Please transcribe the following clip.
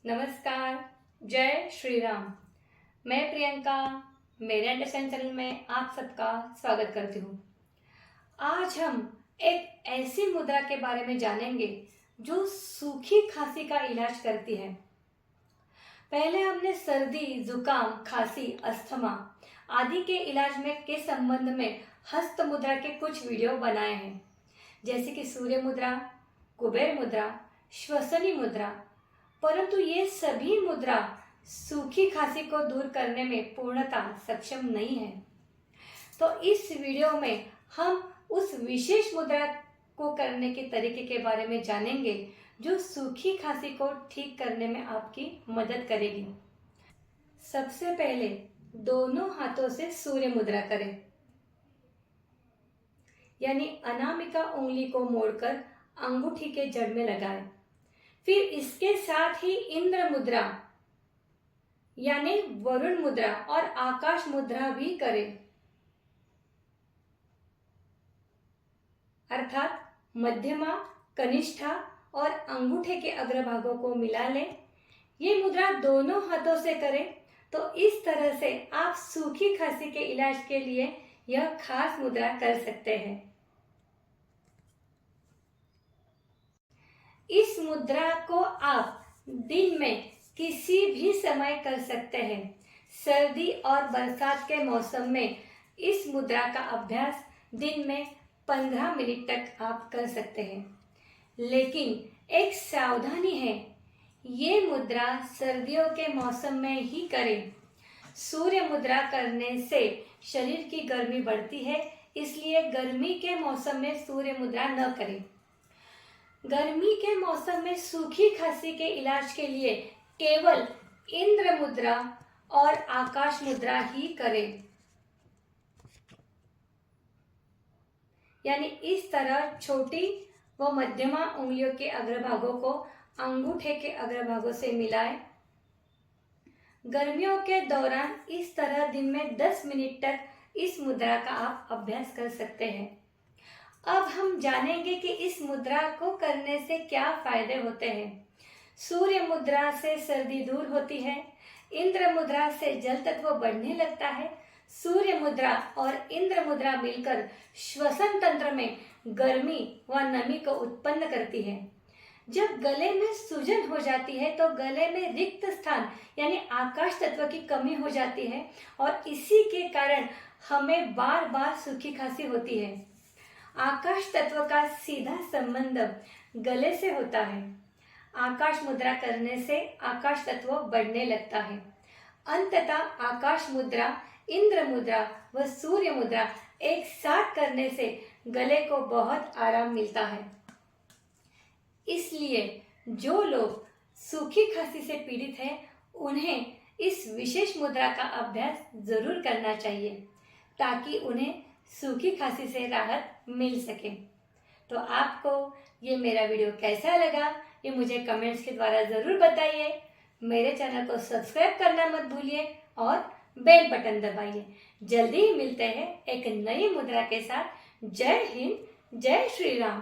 नमस्कार, जय श्री राम। मैं प्रियंका, मेरे अंडरस्टैंड चैनल में आप सबका स्वागत करती हूँ। आज हम एक ऐसी मुद्रा के बारे में जानेंगे जो सूखी खांसी का इलाज करती है। पहले हमने सर्दी, जुकाम, खांसी, अस्थमा आदि के इलाज में के संबंध में हस्त मुद्रा के कुछ वीडियो बनाए हैं, जैसे कि सूर्य मुद्रा, कुबेर मुद्रा, श्वसनी मुद्रा। परंतु ये सभी मुद्रा सूखी खांसी को दूर करने में पूर्णतः सक्षम नहीं है। तो इस वीडियो में हम उस विशेष मुद्रा को करने के तरीके के बारे में जानेंगे जो सूखी खांसी को ठीक करने में आपकी मदद करेगी। सबसे पहले दोनों हाथों से सूर्य मुद्रा करें, यानी अनामिका उंगली को मोड़कर अंगूठी के जड़ में लगाएं। फिर इसके साथ ही इंद्र मुद्रा यानी वरुण मुद्रा और आकाश मुद्रा भी करें, अर्थात मध्यमा, कनिष्ठा और अंगूठे के अग्रभागों को मिला लें। ये मुद्रा दोनों हाथों से करें तो इस तरह से आप सूखी खांसी के इलाज के लिए यह खास मुद्रा कर सकते हैं। इस मुद्रा को आप दिन में किसी भी समय कर सकते हैं। सर्दी और बरसात के मौसम में इस मुद्रा का अभ्यास दिन में 15 मिनट तक आप कर सकते हैं। लेकिन एक सावधानी है, ये मुद्रा सर्दियों के मौसम में ही करें। सूर्य मुद्रा करने से शरीर की गर्मी बढ़ती है, इसलिए गर्मी के मौसम में सूर्य मुद्रा न करें। गर्मी के मौसम में सूखी खांसी के इलाज के लिए केवल इंद्र मुद्रा और आकाश मुद्रा ही करें। यानी इस तरह छोटी व मध्यमा उंगलियों के अग्रभागों को अंगूठे के अग्रभागों से मिलाएं। गर्मियों के दौरान इस तरह दिन में 10 मिनट तक इस मुद्रा का आप अभ्यास कर सकते हैं। अब हम जानेंगे कि इस मुद्रा को करने से क्या फायदे होते हैं। सूर्य मुद्रा से सर्दी दूर होती है। इंद्र मुद्रा से जल तत्व बढ़ने लगता है। सूर्य मुद्रा और इंद्र मुद्रा मिलकर श्वसन तंत्र में गर्मी व नमी को उत्पन्न करती है। जब गले में सूजन हो जाती है तो गले में रिक्त स्थान यानी आकाश तत्व की कमी हो जाती है और इसी के कारण हमें बार बार सूखी खांसी होती है। आकाश तत्व का सीधा संबंध गले से होता है। आकाश मुद्रा करने से आकाश तत्व बढ़ने लगता है। अंततः आकाश मुद्रा, इंद्र मुद्रा व सूर्य मुद्रा एक साथ करने से गले को बहुत आराम मिलता है। इसलिए जो लोग सूखी खांसी से पीड़ित हैं, उन्हें इस विशेष मुद्रा का अभ्यास जरूर करना चाहिए ताकि उन्हें सूखी खांसी से राहत मिल सके। तो आपको ये मेरा वीडियो कैसा लगा ये मुझे कमेंट्स के द्वारा ज़रूर बताइए। मेरे चैनल को सब्सक्राइब करना मत भूलिए और बेल बटन दबाइए। जल्दी ही मिलते हैं एक नई मुद्रा के साथ। जय हिंद, जय श्री राम।